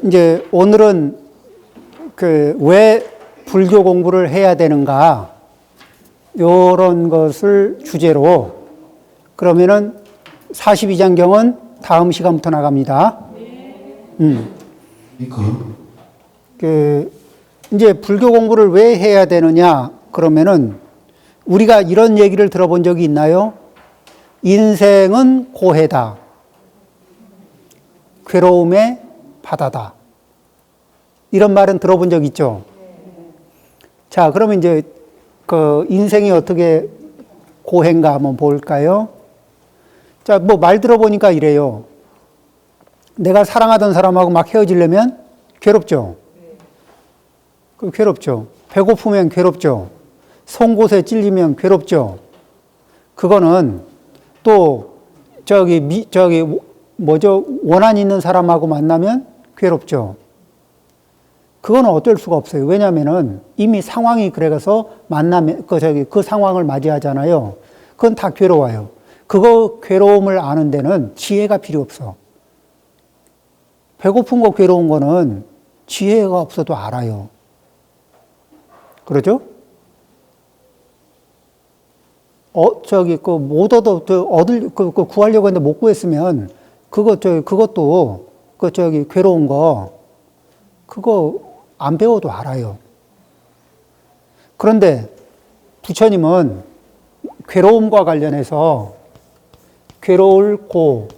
이제 오늘은 왜 불교 공부를 해야 되는가, 요런 것을 주제로, 그러면은 42장경은 다음 시간부터 나갑니다. 이제 불교 공부를 왜 해야 되느냐, 그러면은 우리가 이런 얘기를 들어본 적이 있나요? 인생은 고해다. 괴로움의 바다다. 이런 말은 들어본 적 있죠? 자, 그러면 이제 인생이 어떻게 고해인가 한번 볼까요? 자, 뭐 말 들어보니까 이래요. 내가 사랑하던 사람하고 막 헤어지려면 괴롭죠? 괴롭죠. 배고프면 괴롭죠. 송곳에 찔리면 괴롭죠. 그거는 또 원한 있는 사람하고 만나면 괴롭죠. 그거는 어쩔 수가 없어요. 왜냐면은 이미 상황이 그래서 만나면 그 상황을 맞이하잖아요. 그건 다 괴로워요. 그거 괴로움을 아는 데는 지혜가 필요 없어. 배고픈 거 괴로운 거는 지혜가 없어도 알아요. 그러죠? 구하려고 했는데 못 구했으면, 그것도, 괴로운 거, 그거 안 배워도 알아요. 그런데 부처님은 괴로움과 관련해서 괴로울 고,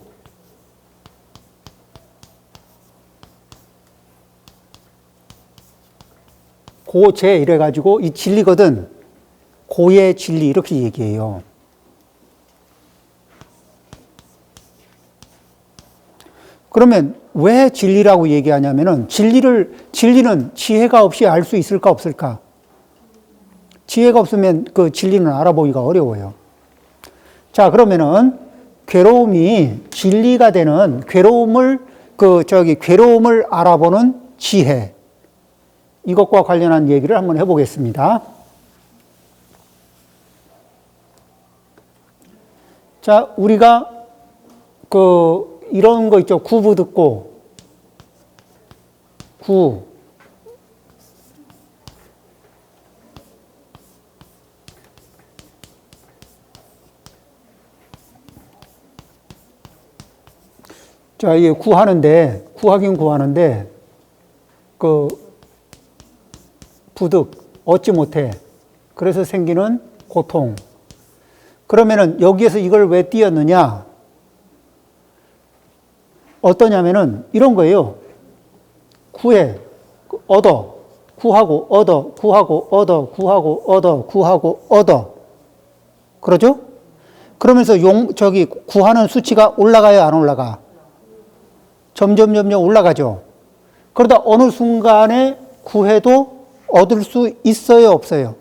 고제 이래가지고 이 진리거든. 고의 진리 이렇게 얘기해요. 그러면 왜 진리라고 얘기하냐면은 진리는 지혜가 없이 알 수 있을까 없을까? 지혜가 없으면 그 진리는 알아보기가 어려워요. 자, 그러면은 괴로움이 진리가 되는 괴로움을 알아보는 지혜. 이것과 관련한 얘기를 한번 해보겠습니다. 자, 우리가 이런 거 있죠. 구부 듣고, 자, 이게 구하긴 구하는데, 부득, 얻지 못해. 그래서 생기는 고통. 그러면은 여기에서 이걸 왜 띄었느냐? 어떠냐면은 이런 거예요. 구해, 얻어, 구하고, 얻어, 구하고, 얻어, 구하고, 얻어, 구하고, 얻어. 그러죠? 그러면서 구하는 수치가 올라가요, 안 올라가? 점점 올라가죠. 그러다 어느 순간에 구해도 얻을 수 있어요, 없어요?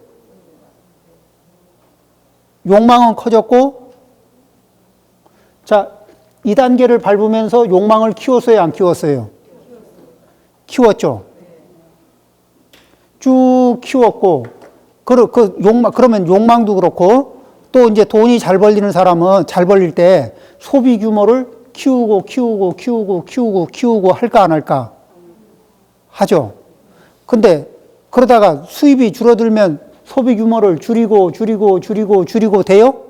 욕망은 커졌고, 자, 2단계를 밟으면서 욕망을 키웠어요, 안 키웠어요? 키웠죠. 쭉 키웠고, 그러면 욕망도 그렇고, 또 이제 돈이 잘 벌리는 사람은 잘 벌릴 때 소비 규모를 키우고 할까 안 할까? 하죠. 근데 그러다가 수입이 줄어들면 소비 규모를 줄이고 돼요?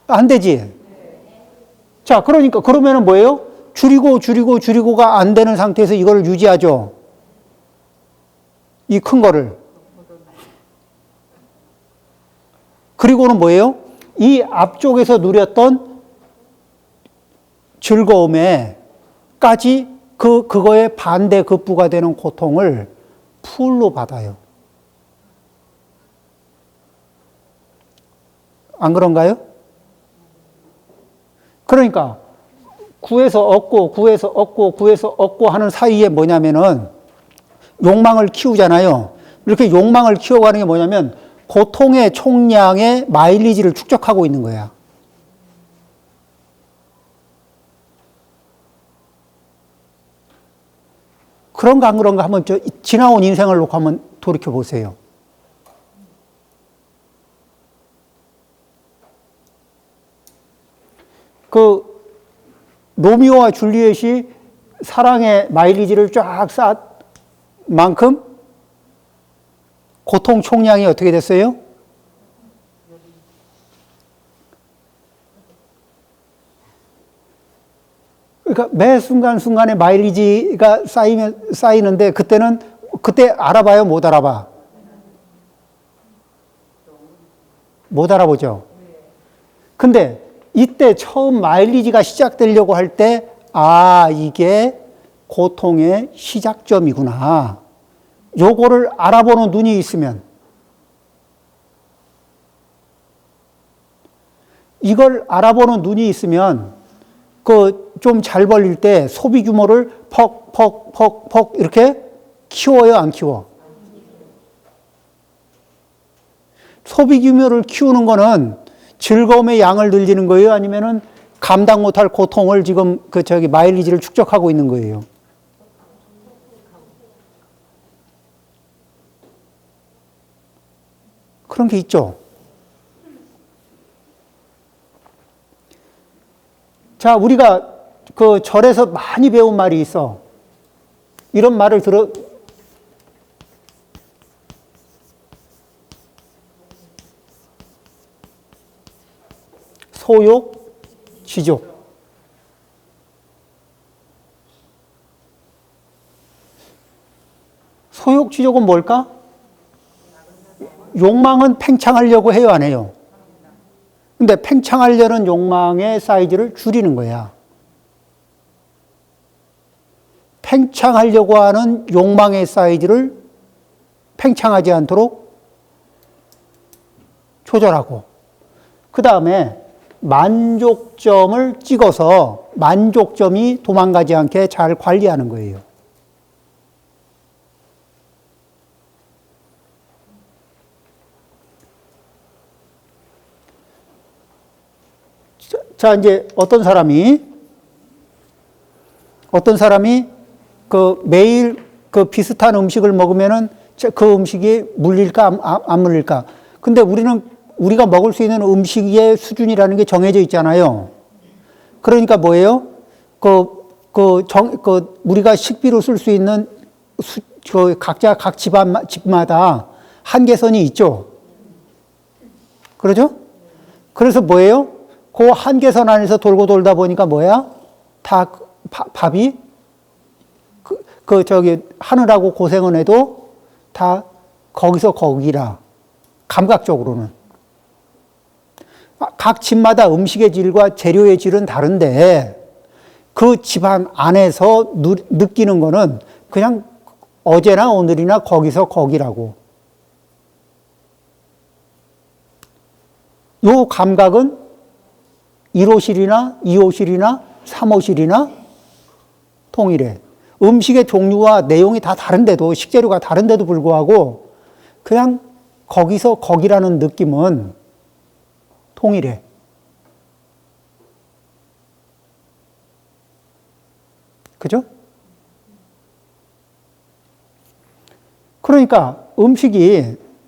안 되지. 자, 그러면은 뭐예요? 줄이고가 안 되는 상태에서 이걸 유지하죠. 이 큰 거를. 그리고는 뭐예요? 이 앞쪽에서 누렸던 즐거움에까지 그거의 반대 급부가 되는 고통을 풀로 받아요. 안 그런가요? 그러니까 구해서 얻고 하는 사이에 뭐냐면은 욕망을 키우잖아요. 이렇게 욕망을 키워가는 게 뭐냐면 고통의 총량의 마일리지를 축적하고 있는 거야. 그런가 안 그런가 한번 지나온 인생을 놓고 한번 돌이켜 보세요. 로미오와 줄리엣이 사랑의 마일리지를 쫙 쌓은 만큼 고통 총량이 어떻게 됐어요? 그러니까 매 순간순간에 마일리지가 쌓이는데 그때 알아봐요? 못 알아봐? 못 알아보죠? 근데 이때 처음 마일리지가 시작되려고 할 때, 이게 고통의 시작점이구나. 요거를 알아보는 눈이 있으면, 이걸 알아보는 눈이 있으면, 좀 잘 벌릴 때 소비 규모를 퍽 이렇게 키워요, 안 키워? 소비 규모를 키우는 거는 즐거움의 양을 늘리는 거예요? 아니면은 감당 못할 고통을 지금 마일리지를 축적하고 있는 거예요? 그런 게 있죠. 자, 우리가 절에서 많이 배운 말이 있어. 이런 말을 소욕, 지족. 소욕, 지족은 뭘까? 욕망은 팽창하려고 해요, 안 해요? 근데 팽창하려는 욕망의 사이즈를 줄이는 거야. 팽창하려고 하는 욕망의 사이즈를 팽창하지 않도록 조절하고, 그 다음에 만족점을 찍어서 만족점이 도망가지 않게 잘 관리하는 거예요. 자, 이제 어떤 사람이 매일 비슷한 음식을 먹으면은 그 음식이 물릴까, 안 물릴까? 근데 우리가 먹을 수 있는 음식의 수준이라는 게 정해져 있잖아요. 그러니까 뭐예요? 우리가 식비로 쓸 수 있는 각자 각 집마다 한계선이 있죠. 그러죠? 그래서 뭐예요? 그 한계선 안에서 돌고 돌다 보니까 뭐야? 다 밥이 하느라고 고생은 해도 다 거기서 거기라. 감각적으로는. 각 집마다 음식의 질과 재료의 질은 다른데 그 집안 안에서 느끼는 거는 그냥 어제나 오늘이나 거기서 거기라고. 요 감각은 1호실이나 2호실이나 3호실이나 통일해. 음식의 종류와 내용이 다 다른데도, 식재료가 다른데도 불구하고 그냥 거기서 거기라는 느낌은 통일해. 그죠? 그러니까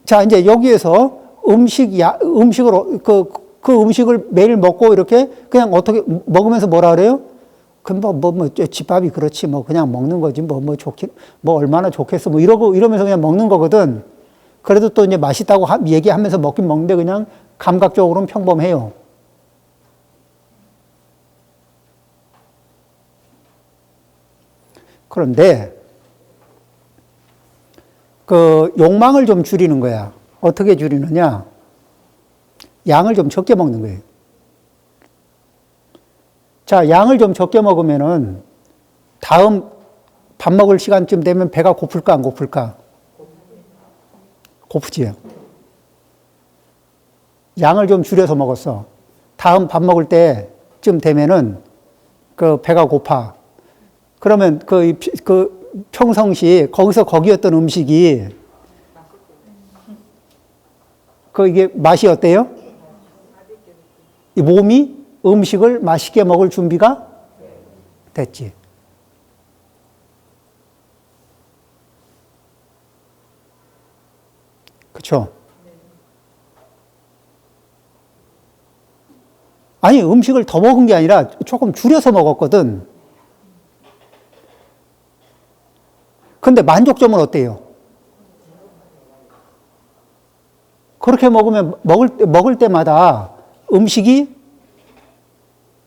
자, 이제 여기에서 음식을 매일 먹고 이렇게 그냥 어떻게 먹으면서 뭐라 그래요? 집밥이 그렇지, 그냥 먹는 거지, 얼마나 좋겠어, 이러면서 그냥 먹는 거거든. 그래도 또 이제 맛있다고 얘기하면서 먹긴 먹는데 그냥 감각적으로는 평범해요. 그런데, 욕망을 좀 줄이는 거야. 어떻게 줄이느냐? 양을 좀 적게 먹는 거예요. 자, 양을 좀 적게 먹으면은 다음 밥 먹을 시간쯤 되면 배가 고플까, 안 고플까? 고프지요. 양을 좀 줄여서 먹었어. 다음 밥 먹을 때쯤 되면은 배가 고파. 그러면 평상시 거기서 거기였던 음식이 이게 맛이 어때요? 이 몸이 음식을 맛있게 먹을 준비가 됐지. 그렇죠? 아니, 음식을 더 먹은 게 아니라 조금 줄여서 먹었거든. 근데 만족점은 어때요? 그렇게 먹으면 먹을 때마다 음식이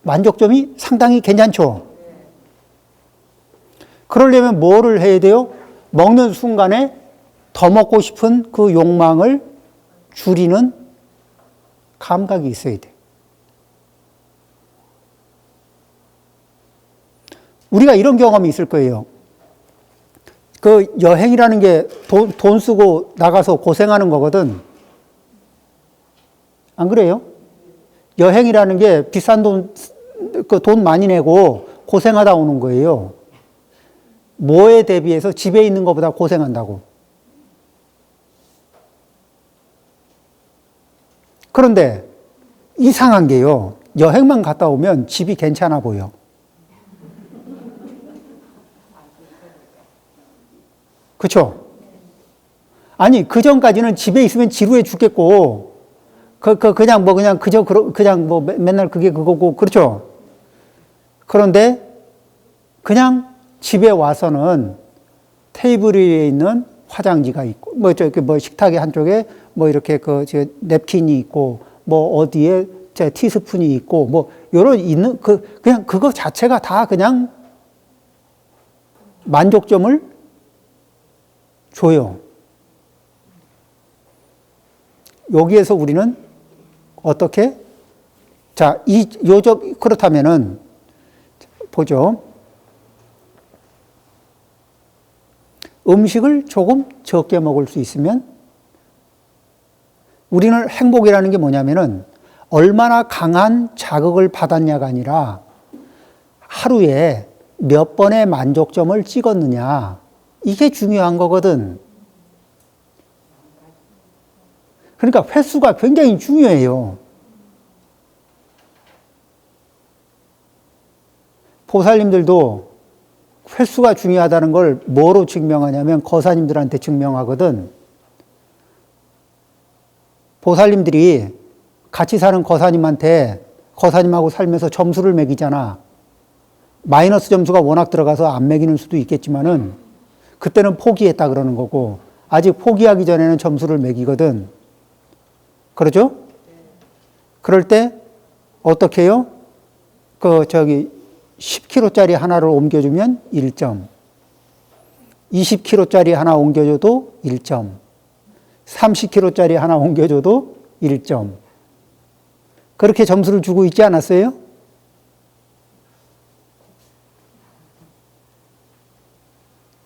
만족점이 상당히 괜찮죠. 그러려면 뭐를 해야 돼요? 먹는 순간에 더 먹고 싶은 그 욕망을 줄이는 감각이 있어야 돼. 우리가 이런 경험이 있을 거예요. 그 여행이라는 게 돈 쓰고 나가서 고생하는 거거든. 안 그래요? 여행이라는 게 비싼 돈 많이 내고 고생하다 오는 거예요. 뭐에 대비해서 집에 있는 것보다 고생한다고. 그런데 이상한 게요. 여행만 갔다 오면 집이 괜찮아 보여. 그렇죠? 아니, 그 전까지는 집에 있으면 지루해 죽겠고, 그냥 맨날 그게 그거고, 그렇죠? 그런데 그냥 집에 와서는 테이블 위에 있는 화장지가 있고, 식탁의 한쪽에 이렇게 냅킨이 있고, 어디에 티스푼이 있고, 요런 그냥 그거 자체가 다 그냥 만족점을 줘요. 여기에서 우리는 어떻게? 자, 그렇다면은, 보죠. 음식을 조금 적게 먹을 수 있으면 우리는 행복이라는 게 뭐냐면은 얼마나 강한 자극을 받았냐가 아니라 하루에 몇 번의 만족점을 찍었느냐. 이게 중요한 거거든. 그러니까 횟수가 굉장히 중요해요. 보살님들도 횟수가 중요하다는 걸 뭐로 증명하냐면 거사님들한테 증명하거든. 보살님들이 같이 사는 거사님하고 살면서 점수를 매기잖아. 마이너스 점수가 워낙 들어가서 안 매기는 수도 있겠지만은 그때는 포기했다 그러는 거고 아직 포기하기 전에는 점수를 매기거든. 그러죠? 그럴 때 어떻게 해요? 10kg짜리 하나를 옮겨주면 1점. 20kg짜리 하나 옮겨줘도 1점. 30kg짜리 하나 옮겨줘도 1점. 그렇게 점수를 주고 있지 않았어요?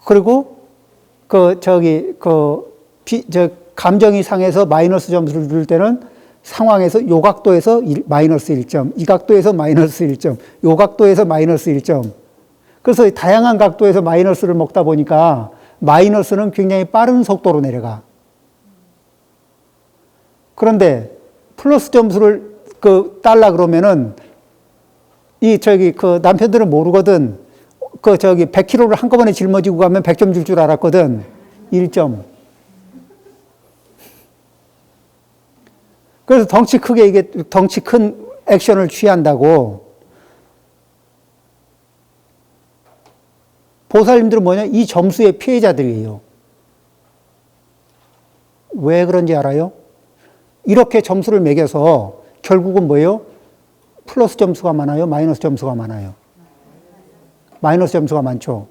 그리고 감정이 상해서 마이너스 점수를 줄 때는 상황에서 요 각도에서 마이너스 1점, 이 각도에서 마이너스 1점, 요 각도에서 마이너스 1점. 그래서 다양한 각도에서 마이너스를 먹다 보니까 마이너스는 굉장히 빠른 속도로 내려가. 그런데 플러스 점수를 딸라 그러면은 남편들은 모르거든. 100kg를 한꺼번에 짊어지고 가면 100점 줄 줄 알았거든. 1점. 그래서 덩치 큰 액션을 취한다고. 보살님들은 뭐냐? 이 점수의 피해자들이에요. 왜 그런지 알아요? 이렇게 점수를 매겨서 결국은 뭐예요? 플러스 점수가 많아요? 마이너스 점수가 많아요? 마이너스 점수가 많죠.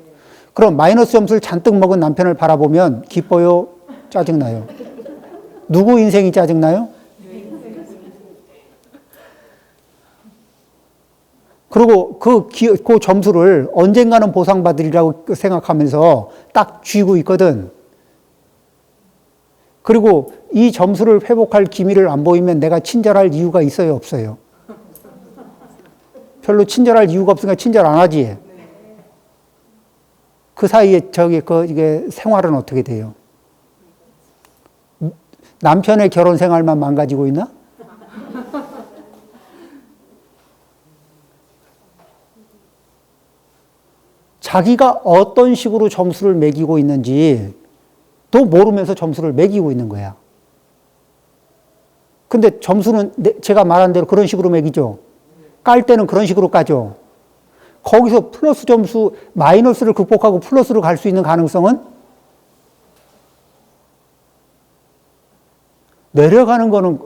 그럼 마이너스 점수를 잔뜩 먹은 남편을 바라보면 기뻐요? 짜증나요? 누구 인생이 짜증나요? 그리고 그 점수를 언젠가는 보상받으리라고 생각하면서 딱 쥐고 있거든. 그리고 이 점수를 회복할 기미를 안 보이면 내가 친절할 이유가 있어요, 없어요? 별로 친절할 이유가 없으니까 친절 안 하지. 그 사이에 이게 생활은 어떻게 돼요? 남편의 결혼 생활만 망가지고 있나? 자기가 어떤 식으로 점수를 매기고 있는지 또 모르면서 점수를 매기고 있는 거야. 근데 점수는 제가 말한 대로 그런 식으로 매기죠. 깔 때는 그런 식으로 까죠. 거기서 플러스 점수, 마이너스를 극복하고 플러스로 갈 수 있는 가능성은 내려가는 거는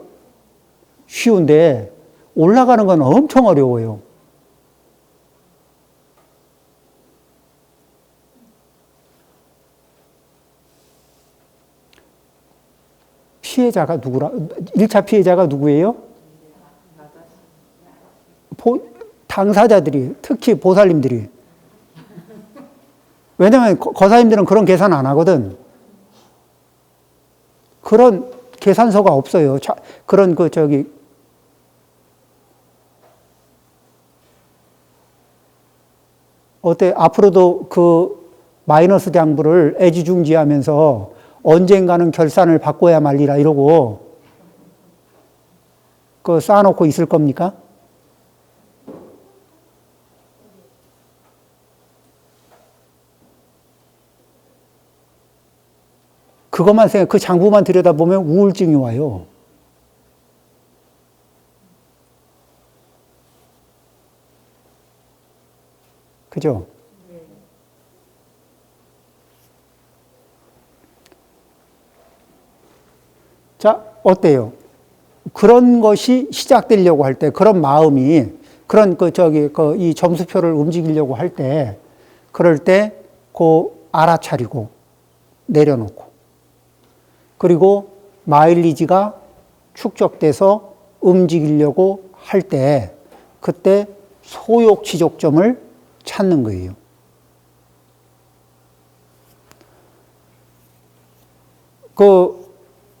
쉬운데 올라가는 건 엄청 어려워요. 피해자가 누구라? 1차 피해자가 누구예요? 당사자들이, 특히 보살님들이. 왜냐면 거사님들은 그런 계산 안 하거든. 그런 계산서가 없어요. 그런 어때? 앞으로도 그 마이너스 장부를 애지중지하면서 언젠가는 결산을 바꿔야 말리라 이러고 그 쌓아놓고 있을 겁니까? 그것만 그 장부만 들여다보면 우울증이 와요. 그죠? 자, 어때요? 그런 것이 시작되려고 할 때, 그런 마음이, 그런 이 점수표를 움직이려고 할 때, 그럴 때, 알아차리고, 내려놓고, 그리고 마일리지가 축적돼서 움직이려고 할 때, 그때 소욕 지족점을 찾는 거예요.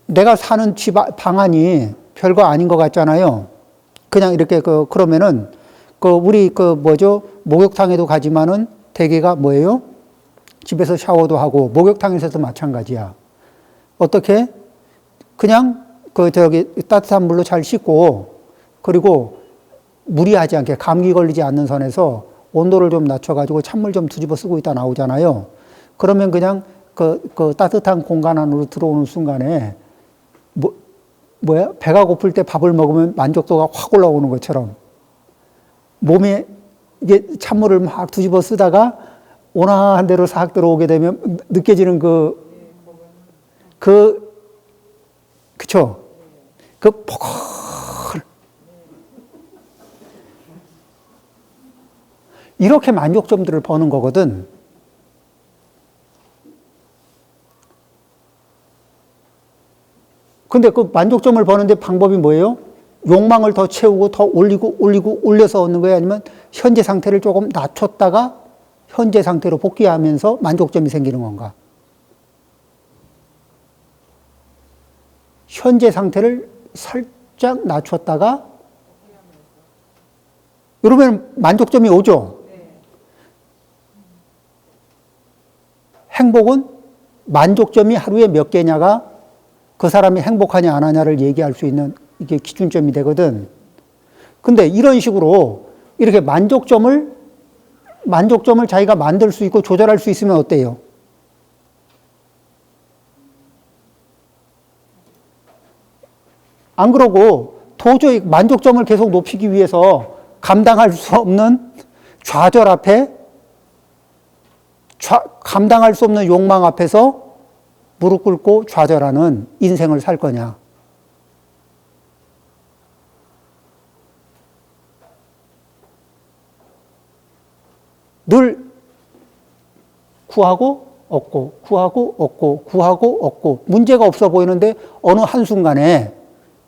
내가 사는 집 방안이 별거 아닌 것 같잖아요. 그냥 이렇게 그러면은 우리 목욕탕에도 가지만은 대개가 뭐예요? 집에서 샤워도 하고 목욕탕에서도 마찬가지야. 어떻게? 그냥 따뜻한 물로 잘 씻고 그리고 무리하지 않게 감기 걸리지 않는 선에서 온도를 좀 낮춰가지고 찬물 좀 뒤집어 쓰고 있다 나오잖아요. 그러면 그냥 따뜻한 공간 안으로 들어오는 순간에 배가 고플 때 밥을 먹으면 만족도가 확 올라오는 것처럼 몸에 이게 찬물을 막 뒤집어 쓰다가 온화한 데로 싹 들어오게 되면 느껴지는 그쵸? 이렇게 만족점들을 버는 거거든. 근데 그 만족점을 버는데 방법이 뭐예요? 욕망을 더 채우고 더 올려서 얻는 거예요? 아니면 현재 상태를 조금 낮췄다가 현재 상태로 복귀하면서 만족점이 생기는 건가? 현재 상태를 살짝 낮췄다가 이러면 만족점이 오죠? 행복은 만족점이 하루에 몇 개냐가 그 사람이 행복하냐 안 하냐를 얘기할 수 있는 이게 기준점이 되거든. 근데 이런 식으로 이렇게 만족점을 자기가 만들 수 있고 조절할 수 있으면 어때요? 안 그러고 도저히 만족점을 계속 높이기 위해서 감당할 수 없는 좌절 앞에 감당할 수 없는 욕망 앞에서 무릎 꿇고 좌절하는 인생을 살 거냐. 늘 구하고 얻고 구하고 얻고 구하고 얻고 문제가 없어 보이는데 어느 한순간에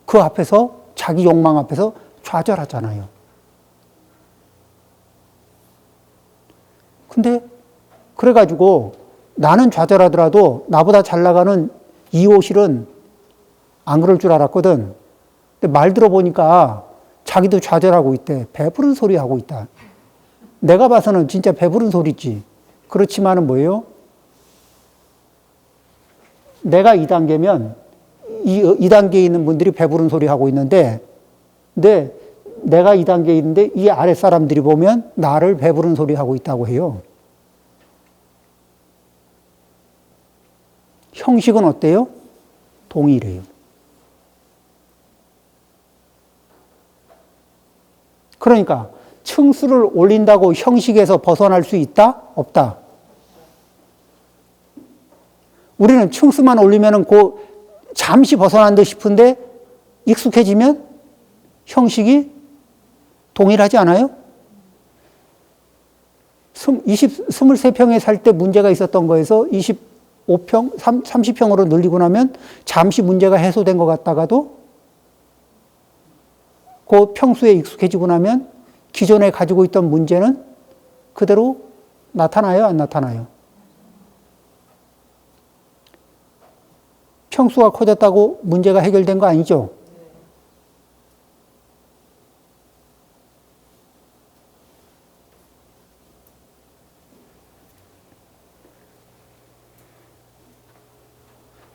그 앞에서 자기 욕망 앞에서 좌절하잖아요. 근데 그래가지고 나는 좌절하더라도 나보다 잘 나가는 이호실은 안 그럴 줄 알았거든. 근데 말 들어보니까 자기도 좌절하고 있대. 배부른 소리 하고 있다. 내가 봐서는 진짜 배부른 소리지. 그렇지만은 뭐예요? 내가 2단계면 2단계에 있는 분들이 배부른 소리 하고 있는데, 근데 내가 2단계에 있는데 이 아래 사람들이 보면 나를 배부른 소리 하고 있다고 해요. 형식은 어때요? 동일해요. 그러니까 층수를 올린다고 형식에서 벗어날 수 있다? 없다? 우리는 층수만 올리면은 잠시 벗어난 듯 싶은데 익숙해지면 형식이 동일하지 않아요? 23평에 살 때 문제가 있었던 거에서 25평, 30평으로 늘리고 나면 잠시 문제가 해소된 것 같다가도 그 평수에 익숙해지고 나면 기존에 가지고 있던 문제는 그대로 나타나요? 안 나타나요? 평수가 커졌다고 문제가 해결된 거 아니죠?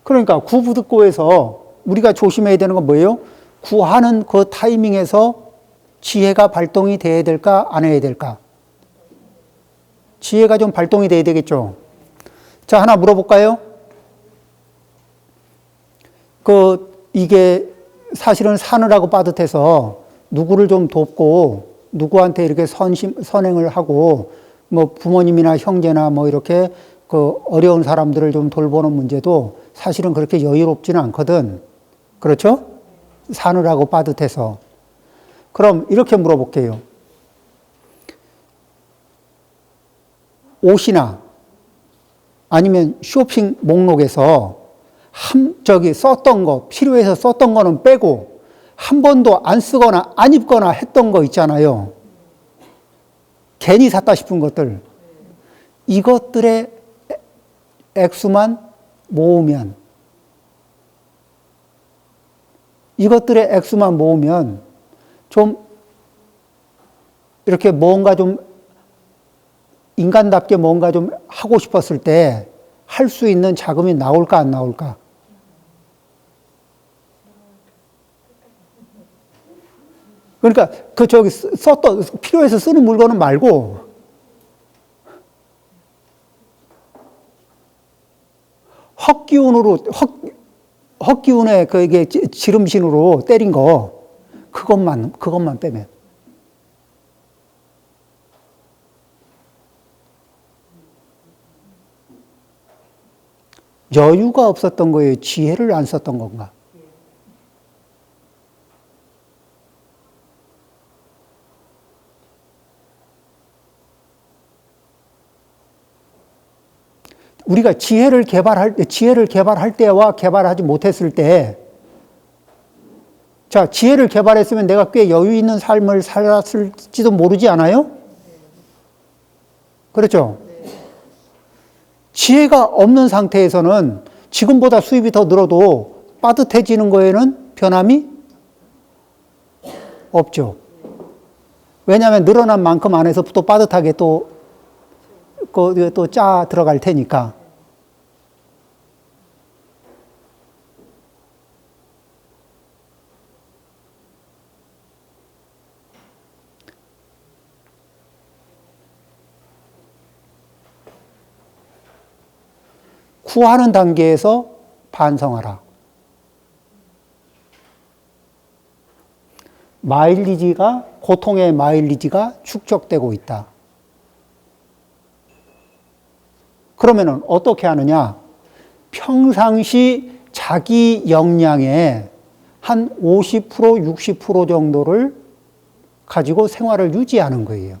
그러니까 구부득고에서 우리가 조심해야 되는 건 뭐예요? 구하는 그 타이밍에서 지혜가 발동이 돼야 될까, 안 해야 될까? 지혜가 좀 발동이 돼야 되겠죠? 자, 하나 물어볼까요? 이게 사실은 사느라고 빠듯해서 누구를 좀 돕고 누구한테 이렇게 선행을 하고 뭐 부모님이나 형제나 뭐 이렇게 어려운 사람들을 좀 돌보는 문제도 사실은 그렇게 여유롭지는 않거든. 그렇죠? 사느라고 빠듯해서. 그럼 이렇게 물어볼게요. 옷이나 아니면 쇼핑 목록에서 썼던 거, 필요해서 썼던 거는 빼고 한 번도 안 쓰거나 안 입거나 했던 거 있잖아요. 괜히 샀다 싶은 것들. 이것들의 액수만 모으면 좀 이렇게 뭔가 좀 인간답게 뭔가 좀 하고 싶었을 때 할 수 있는 자금이 나올까 안 나올까? 그러니까 필요해서 쓰는 물건은 말고 헛기운에 이게 지름신으로 때린 거 그것만 빼면. 여유가 없었던 거예요? 지혜를 안 썼던 건가? 우리가 지혜를 개발할 때와 개발하지 못했을 때, 자, 지혜를 개발했으면 내가 꽤 여유 있는 삶을 살았을지도 모르지 않아요? 그렇죠? 지혜가 없는 상태에서는 지금보다 수입이 더 늘어도 빠듯해지는 거에는 변함이 없죠. 왜냐하면 늘어난 만큼 안에서 또 빠듯하게 또 짜 들어갈 테니까. 구하는 단계에서 반성하라. 고통의 마일리지가 축적되고 있다. 그러면은 어떻게 하느냐? 평상시 자기 역량의 한 50%, 60% 정도를 가지고 생활을 유지하는 거예요.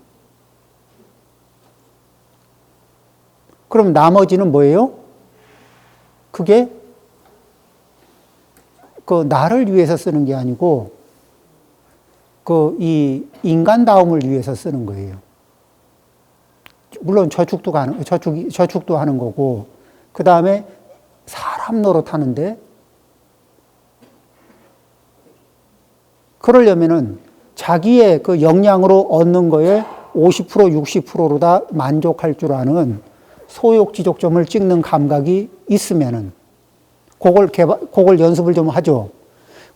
그럼 나머지는 뭐예요? 그게 나를 위해서 쓰는 게 아니고 이 인간다움을 위해서 쓰는 거예요. 물론 저축도 하는 거고, 그 다음에 사람 노릇하는데, 그러려면은 자기의 그 역량으로 얻는 거에 50%, 60%로 다 만족할 줄 아는 소욕지족점을 찍는 감각이 있으면은, 그걸 연습을 좀 하죠.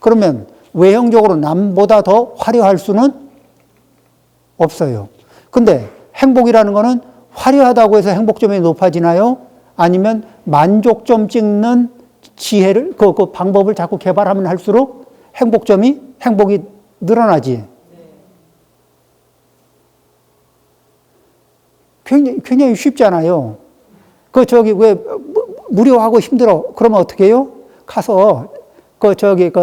그러면 외형적으로 남보다 더 화려할 수는 없어요. 근데 행복이라는 거는 화려하다고 해서 행복점이 높아지나요? 아니면 만족점 찍는 지혜를, 그 방법을 자꾸 개발하면 할수록 행복이 늘어나지. 굉장히 쉽잖아요. 왜, 무료하고 힘들어. 그러면 어떻게 해요? 가서,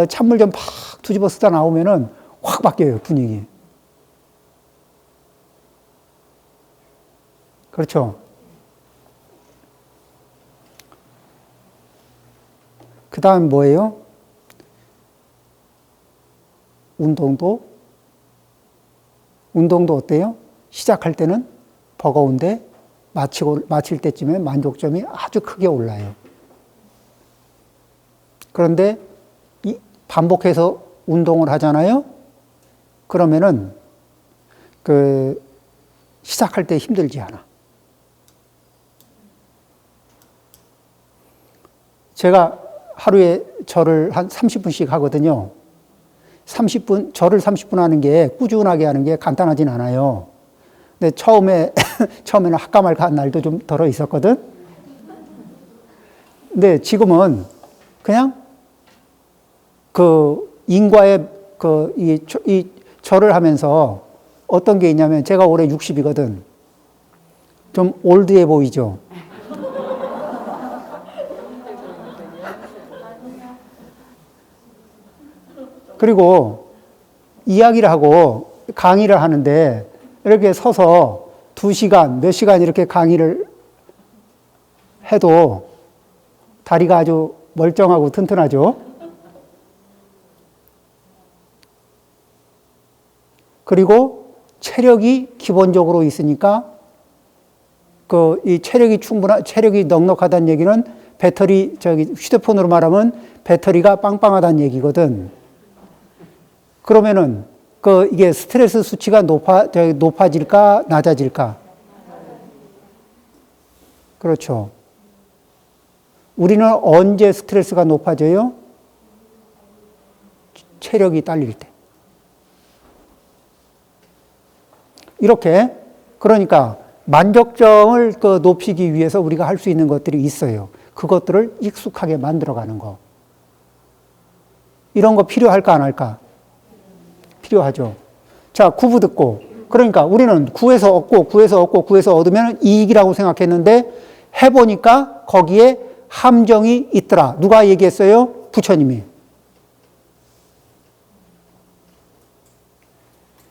찬물 좀 팍 뒤집어 쓰다 나오면은 확 바뀌어요, 분위기. 그렇죠. 그 다음 뭐예요? 운동도 어때요? 시작할 때는 버거운데 마칠 때쯤에 만족점이 아주 크게 올라요. 그런데 반복해서 운동을 하잖아요? 그러면은 시작할 때 힘들지 않아. 제가 하루에 절을 한 30분씩 하거든요. 절을 30분 하는 게 꾸준하게 하는 게 간단하진 않아요. 근데 처음에는 할까 말까 한 날도 좀 덜어 있었거든. 근데 지금은 그냥 인과의 이 절을 하면서 어떤 게 있냐면 제가 올해 60이거든. 좀 올드해 보이죠? 그리고 이야기를 하고 강의를 하는데 이렇게 서서 2시간, 몇 시간 이렇게 강의를 해도 다리가 아주 멀쩡하고 튼튼하죠. 그리고 체력이 기본적으로 있으니까 이 체력이 넉넉하다는 얘기는 휴대폰으로 말하면 배터리가 빵빵하다는 얘기거든. 그러면은 이게 스트레스 수치가 높아질까 낮아질까? 그렇죠. 우리는 언제 스트레스가 높아져요? 체력이 딸릴 때. 이렇게 그러니까 만족점을 높이기 위해서 우리가 할 수 있는 것들이 있어요. 그것들을 익숙하게 만들어가는 거. 이런 거 필요할까 안 할까? 필요하죠. 자, 구부 듣고. 그러니까 우리는 구에서 얻으면 이익이라고 생각했는데 해보니까 거기에 함정이 있더라. 누가 얘기했어요? 부처님이.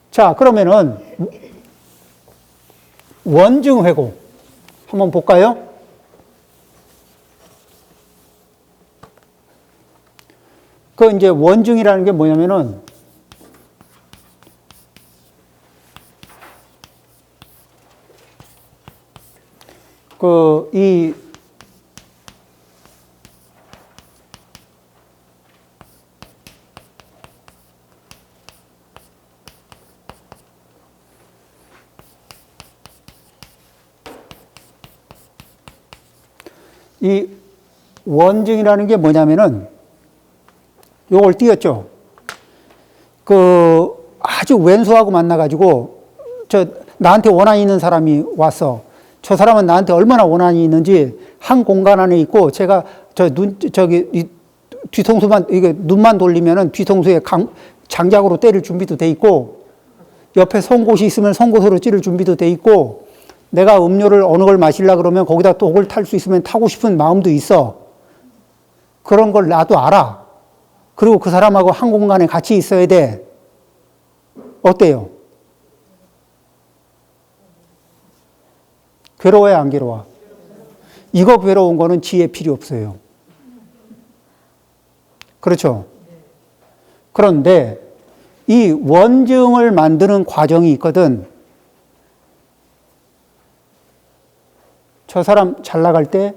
자, 그러면은 원증회고 한번 볼까요? 이제 원증이라는 게 뭐냐면은 이 원증이라는 게 뭐냐면은 요걸 띄었죠. 아주 왼수하고 만나가지고 나한테 원한이 있는 사람이 왔어. 저 사람은 나한테 얼마나 원한이 있는지 한 공간 안에 있고 제가 뒤통수만 눈만 돌리면은 뒤통수에 장작으로 때릴 준비도 돼 있고 옆에 송곳이 있으면 송곳으로 찌를 준비도 돼 있고 내가 음료를 어느 걸 마시려 그러면 거기다 독을 탈 수 있으면 타고 싶은 마음도 있어. 그런 걸 나도 알아. 그리고 그 사람하고 한 공간에 같이 있어야 돼. 어때요? 괴로워야 안 괴로워? 이거 괴로운 거는 지혜 필요 없어요. 그렇죠? 그런데 이 원증을 만드는 과정이 있거든. 저 사람 잘 나갈 때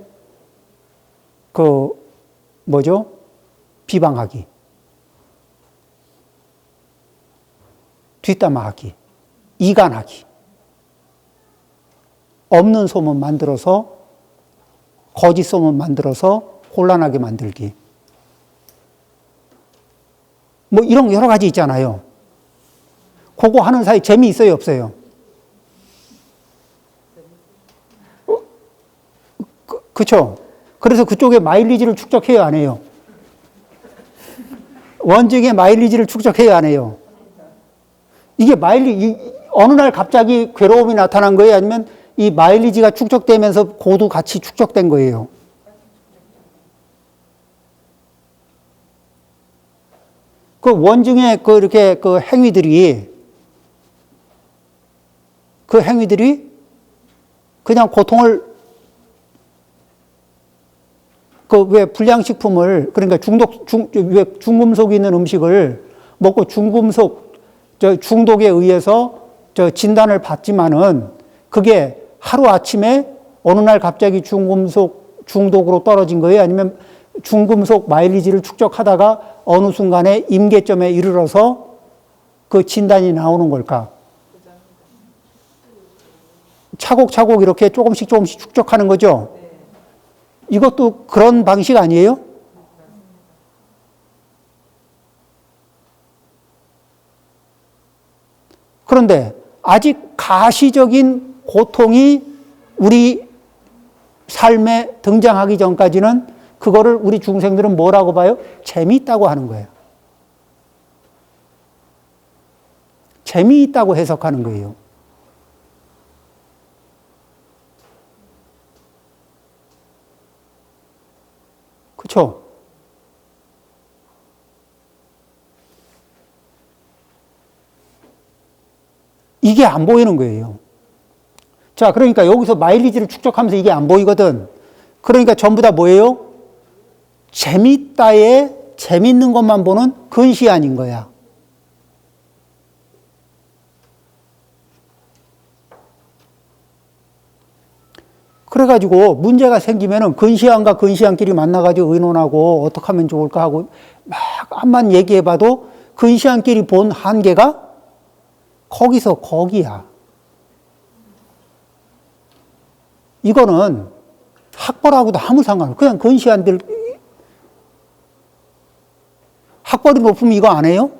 비방하기, 뒷담화하기, 이간하기, 없는 소문 만들어서 거짓 소문 만들어서 곤란하게 만들기. 이런 여러 가지 있잖아요. 그거 하는 사이 재미있어요, 없어요? 그쵸? 그래서 그쪽에 마일리지를 축적해요, 안 해요? 원증의 마일리지를 축적해요, 안 해요? 이게 어느 날 갑자기 괴로움이 나타난 거예요? 아니면 이 마일리지가 축적되면서 고도 같이 축적된 거예요. 그 원중의 이렇게 행위들이 그냥 고통을 왜 불량식품을 그러니까 중금속이 있는 음식을 먹고 중독에 의해서 진단을 받지만은 그게 하루 아침에 어느 날 갑자기 중금속 중독으로 떨어진 거예요? 아니면 중금속 마일리지를 축적하다가 어느 순간에 임계점에 이르러서 그 진단이 나오는 걸까? 차곡차곡 이렇게 조금씩 축적하는 거죠? 이것도 그런 방식 아니에요? 그런데 아직 가시적인 고통이 우리 삶에 등장하기 전까지는 그거를 우리 중생들은 뭐라고 봐요? 재미있다고 하는 거예요. 재미있다고 해석하는 거예요. 그렇죠? 이게 안 보이는 거예요. 자, 그러니까 여기서 마일리지를 축적하면서 이게 안 보이거든. 그러니까 전부 다 뭐예요? 재밌는 것만 보는 근시안인 거야. 그래가지고 문제가 생기면은 근시안과 근시안끼리 만나가지고 의논하고 어떻게 하면 좋을까 하고 막 한만 얘기해봐도 근시안끼리 본 한계가 거기서 거기야. 이거는 학벌하고도 아무 상관없어. 그냥 근시안들 학벌이 높으면 이거 안 해요?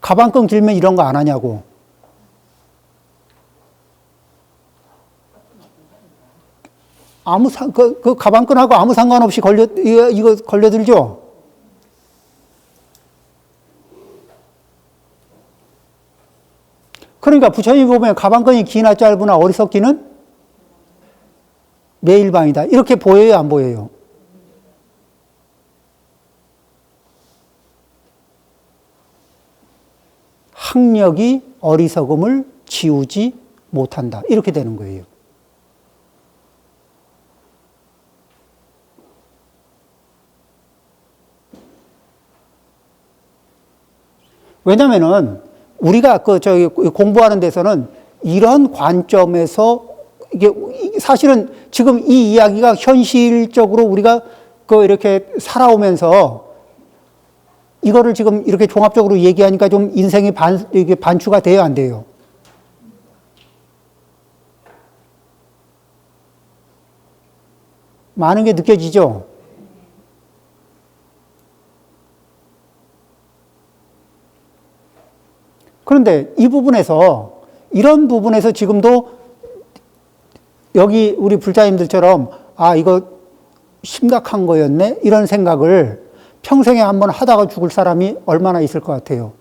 가방끈 길면 이런 거 안 하냐고. 그 가방끈하고 아무 상관없이 이거 걸려들죠? 그러니까 부처님이 보면 가방끈이 기나 짧으나 어리석기는 매일방이다. 이렇게 보여요, 안 보여요? 학력이 어리석음을 지우지 못한다. 이렇게 되는 거예요. 왜냐면은 우리가 공부하는 데서는 이런 관점에서 이게 사실은 지금 이 이야기가 현실적으로 우리가 이렇게 살아오면서 이거를 지금 이렇게 종합적으로 얘기하니까 좀 인생이 이게 반추가 돼요, 안 돼요? 많은 게 느껴지죠? 그런데 이런 부분에서 지금도 여기 우리 불자님들처럼 이거 심각한 거였네? 이런 생각을 평생에 한번 하다가 죽을 사람이 얼마나 있을 것 같아요?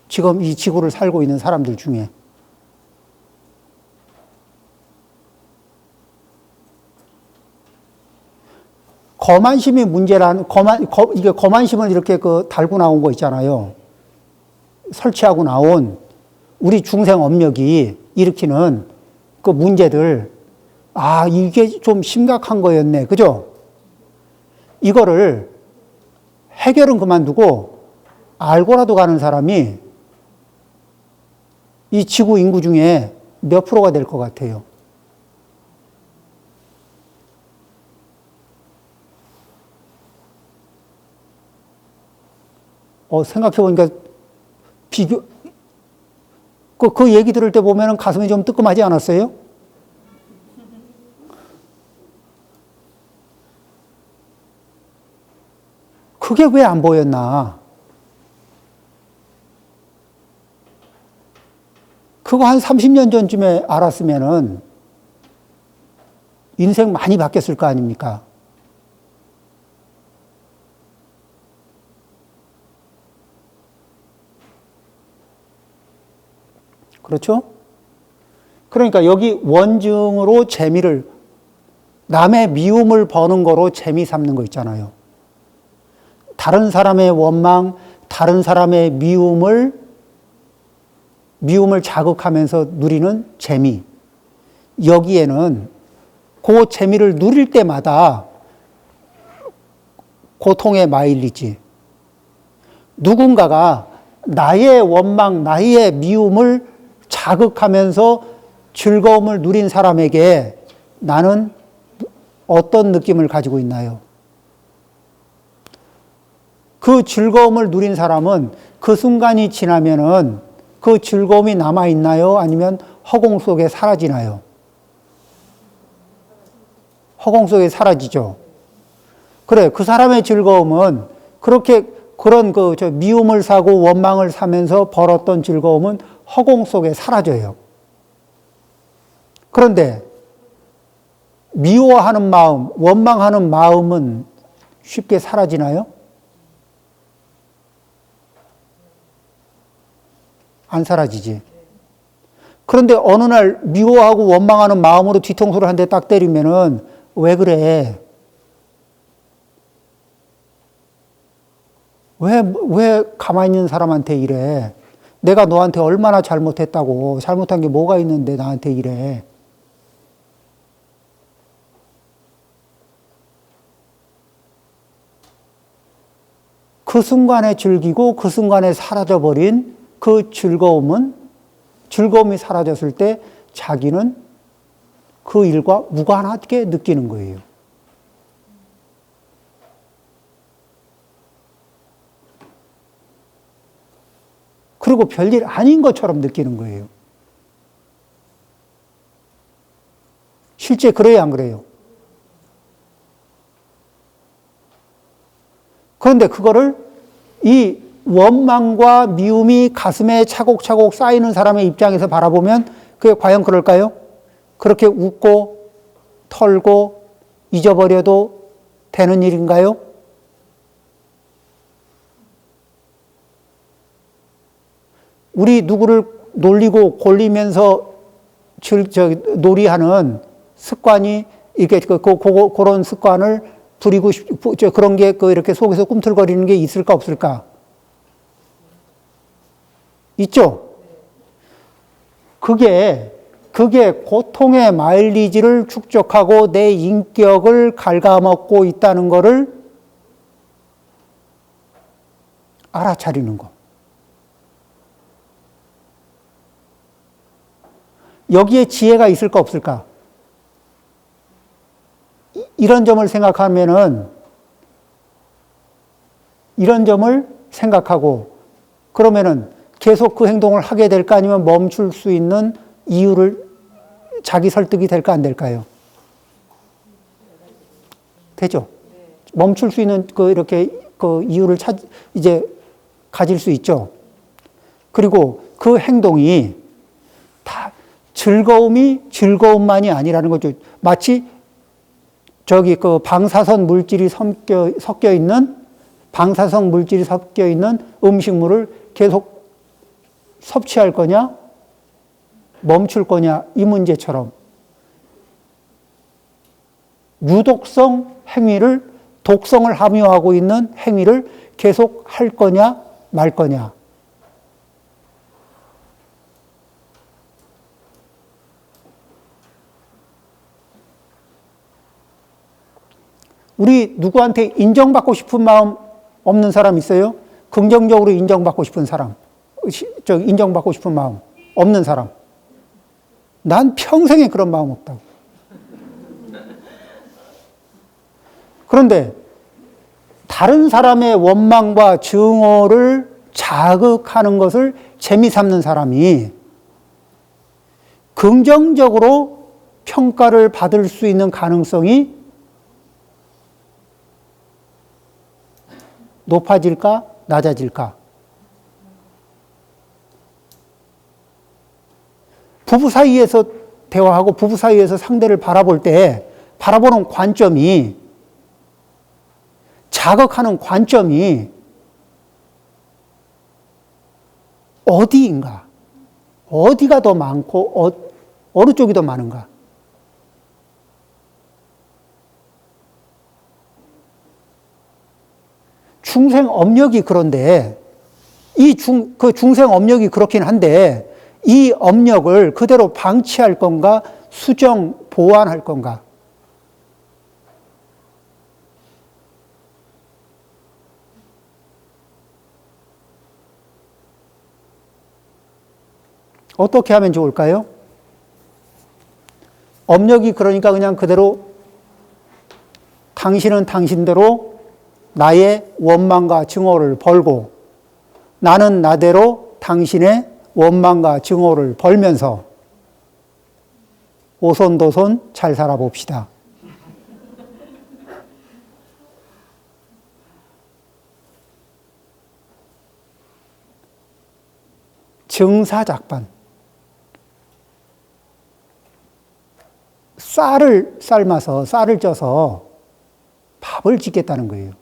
지금 이 지구를 살고 있는 사람들 중에. 거만심이 문제라는, 이게 거만심을 이렇게 달고 나온 거 있잖아요. 설치하고 나온 우리 중생 업력이 일으키는 그 문제들, 이게 좀 심각한 거였네. 그죠? 이거를 해결은 그만두고 알고라도 가는 사람이 이 지구 인구 중에 몇 프로가 될 것 같아요? 생각해보니까 그 얘기 들을 때 보면 가슴이 좀 뜨끔하지 않았어요? 그게 왜 안 보였나? 그거 한 30년 전쯤에 알았으면은 인생 많이 바뀌었을 거 아닙니까? 그렇죠? 그러니까 여기 원증으로 재미를, 남의 미움을 버는 거로 재미 삼는 거 있잖아요. 다른 사람의 원망, 다른 사람의 미움을 자극하면서 누리는 재미. 여기에는 그 재미를 누릴 때마다 고통의 마일리지. 누군가가 나의 원망, 나의 미움을 자극하면서 즐거움을 누린 사람에게 나는 어떤 느낌을 가지고 있나요? 그 즐거움을 누린 사람은 그 순간이 지나면은 그 즐거움이 남아있나요? 아니면 허공 속에 사라지나요? 허공 속에 사라지죠. 그래, 그 사람의 즐거움은 그런 미움을 사고 원망을 사면서 벌었던 즐거움은 허공 속에 사라져요. 그런데 미워하는 마음, 원망하는 마음은 쉽게 사라지나요? 안 사라지지. 그런데 어느 날 미워하고 원망하는 마음으로 뒤통수를 한 대 딱 때리면은 왜 그래? 왜 가만히 있는 사람한테 이래? 내가 너한테 얼마나 잘못했다고, 잘못한 게 뭐가 있는데 나한테 이래? 그 순간에 즐기고 그 순간에 사라져버린 그 즐거움이 사라졌을 때 자기는 그 일과 무관하게 느끼는 거예요. 그리고 별일 아닌 것처럼 느끼는 거예요. 실제 그래요, 안 그래요? 그런데 그거를 이 원망과 미움이 가슴에 차곡차곡 쌓이는 사람의 입장에서 바라보면 그게 과연 그럴까요? 그렇게 웃고 털고 잊어버려도 되는 일인가요? 우리 누구를 놀리고 골리면서 놀이하는 습관이 이렇게 그런 습관을 부리고 그런 게 이렇게 속에서 꿈틀거리는 게 있을까 없을까? 있죠? 그게 고통의 마일리지를 축적하고 내 인격을 갉아먹고 있다는 것을 알아차리는 것. 여기에 지혜가 있을까 없을까? 이런 점을 생각하고 그러면은 계속 그 행동을 하게 될까 아니면 멈출 수 있는 이유를 자기 설득이 될까 안 될까요? 되죠. 멈출 수 있는 이렇게 이유를 이제 가질 수 있죠. 그리고 그 행동이 다 즐거움만이 아니라는 거죠. 마치 방사선 물질이 섞여 있는 음식물을 계속 섭취할 거냐, 멈출 거냐, 이 문제처럼 유독성 행위를, 독성을 함유하고 있는 행위를 계속 할 거냐, 말 거냐. 우리 누구한테 인정받고 싶은 마음 없는 사람 있어요? 긍정적으로 인정받고 싶은 사람, 인정받고 싶은 마음 없는 사람. 난 평생에 그런 마음 없다고. 그런데 다른 사람의 원망과 증오를 자극하는 것을 재미삼는 사람이 긍정적으로 평가를 받을 수 있는 가능성이 높아질까, 낮아질까? 부부 사이에서 대화하고 부부 사이에서 상대를 바라볼 때 바라보는 관점이, 자극하는 관점이 어디인가? 어디가 더 많고 어느 쪽이 더 많은가? 중생 업력이 그런데 그 중생 업력이 그렇긴 한데 이 업력을 그대로 방치할 건가 수정 보완할 건가? 어떻게 하면 좋을까요? 업력이 그러니까 그냥 그대로 당신은 당신대로 나의 원망과 증오를 벌고 나는 나대로 당신의 원망과 증오를 벌면서 오손도손 잘 살아봅시다. 증사작반. 쌀을 삶아서 쌀을 쪄서 밥을 짓겠다는 거예요.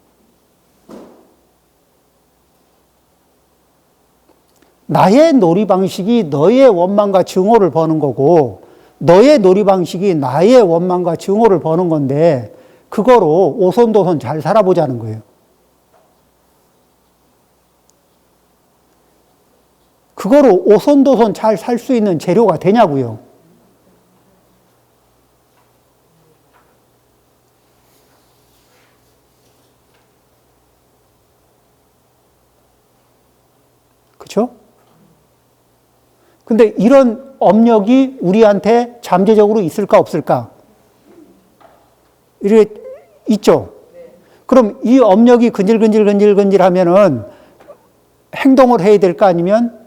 나의 놀이 방식이 너의 원망과 증오를 버는 거고 너의 놀이 방식이 나의 원망과 증오를 버는 건데 그거로 오손도손 잘 살아보자는 거예요. 그거로 오손도손 잘 살 수 있는 재료가 되냐고요. 그렇죠? 근데 이런 업력이 우리한테 잠재적으로 있을까 없을까? 이게 있죠. 그럼 이 업력이 근질근질 하면은 행동을 해야 될까 아니면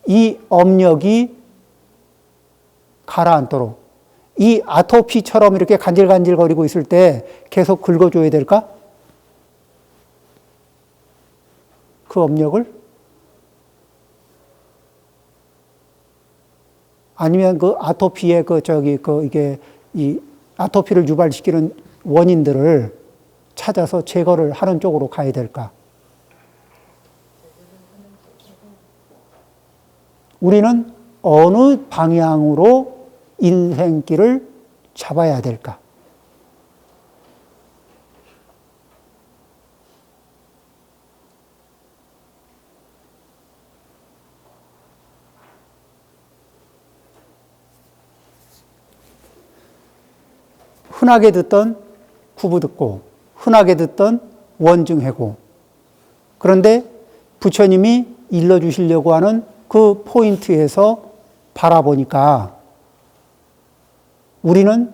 이 업력이 가라앉도록 이 아토피처럼 이렇게 간질간질거리고 있을 때 계속 긁어줘야 될까? 그 업력을? 아니면 그 아토피의 이게 이 아토피를 유발시키는 원인들을 찾아서 제거를 하는 쪽으로 가야 될까? 우리는 어느 방향으로 인생길을 잡아야 될까? 흔하게 듣던 구부듣고 흔하게 듣던 원증해고 그런데 부처님이 일러주시려고 하는 그 포인트에서 바라보니까 우리는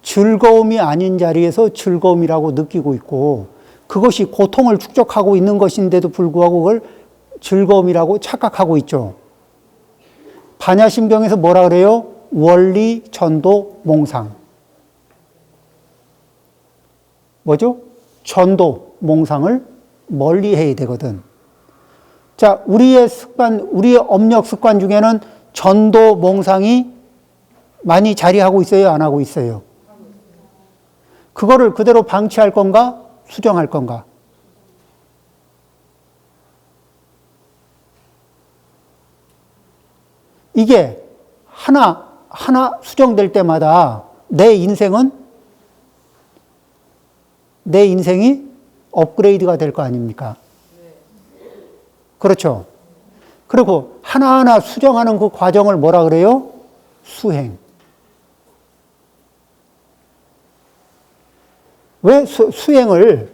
즐거움이 아닌 자리에서 즐거움이라고 느끼고 있고 그것이 고통을 축적하고 있는 것인데도 불구하고 그걸 즐거움이라고 착각하고 있죠. 반야심경에서 뭐라 그래요? 원리, 전도, 몽상. 뭐죠? 전도, 몽상을 멀리 해야 되거든. 자, 우리의 업력 습관 중에는 전도, 몽상이 많이 자리하고 있어요? 안 하고 있어요? 그거를 그대로 방치할 건가? 수정할 건가? 이게 하나 수정될 때마다 내 인생이 업그레이드가 될 거 아닙니까? 그렇죠. 그리고 하나하나 수정하는 그 과정을 뭐라 그래요? 수행. 왜 수행을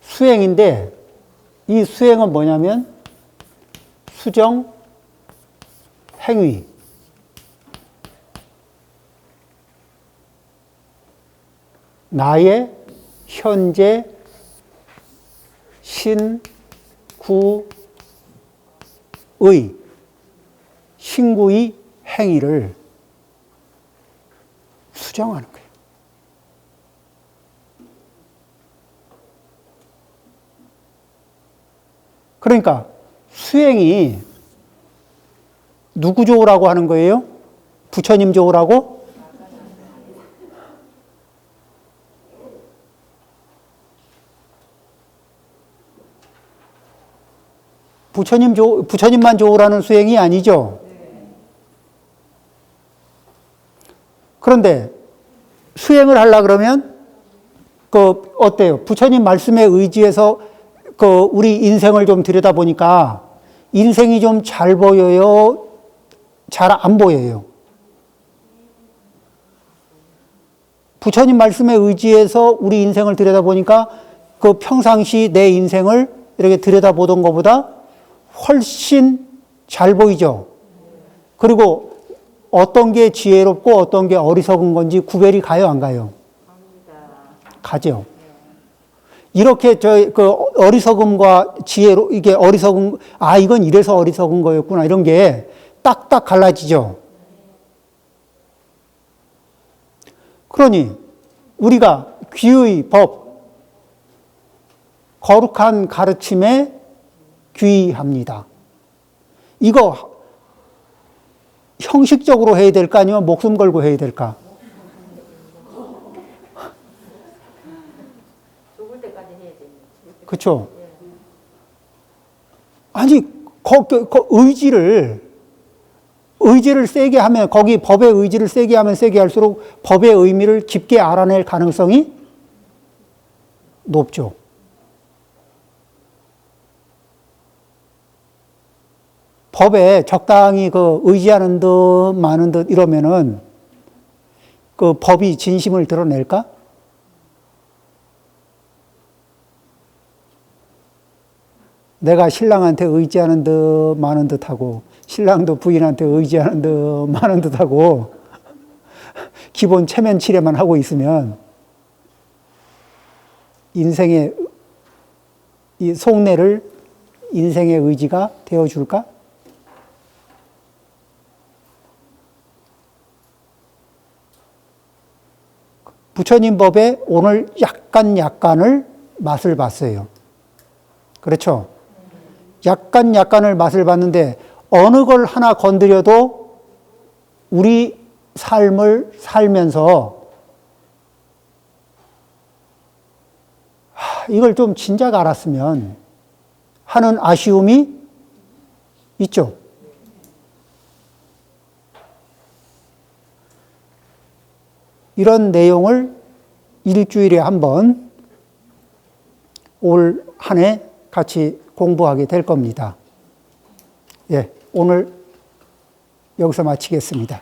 수행인데 이 수행은 뭐냐면 수정, 행위. 나의 현재 신구의 행위를 수정하는 거예요. 그러니까 수행이 누구 좋으라고 하는 거예요? 부처님 좋으라고? 부처님만 좋으라는 수행이 아니죠. 그런데 수행을 하려 그러면 어때요? 부처님 말씀에 의지해서 우리 인생을 좀 들여다보니까 인생이 좀 잘 보여요? 잘 안 보여요? 부처님 말씀에 의지해서 우리 인생을 들여다보니까 평상시 내 인생을 이렇게 들여다보던 것보다 훨씬 잘 보이죠. 그리고 어떤 게 지혜롭고 어떤 게 어리석은 건지 구별이 가요, 안 가요? 가죠. 이렇게 어리석음과 지혜로, 이게 어리석은, 이건 이래서 어리석은 거였구나. 이런 게 딱딱 갈라지죠. 그러니 우리가 귀의 법, 거룩한 가르침에 귀의합니다. 이거 형식적으로 해야 될까 아니면 목숨 걸고 해야 될까? 죽을 때까지 해야 됩니다. 그렇죠? 아니 의지를 세게 하면 거기 법의 의지를 세게 하면 세게 할수록 법의 의미를 깊게 알아낼 가능성이 높죠. 법에 적당히 의지하는 듯 마는 듯 이러면은 법이 진심을 드러낼까? 내가 신랑한테 의지하는 듯 마는 듯 하고 신랑도 부인한테 의지하는 듯 마는 듯 하고 기본 체면 치레만 하고 있으면 인생의 이 속내를 인생의 의지가 되어줄까? 부처님 법에 오늘 약간을 맛을 봤어요. 그렇죠? 약간을 맛을 봤는데 어느 걸 하나 건드려도 우리 삶을 살면서 이걸 좀 진작 알았으면 하는 아쉬움이 있죠. 이런 내용을 일주일에 한 번 올 한 해 같이 공부하게 될 겁니다. 예, 오늘 여기서 마치겠습니다.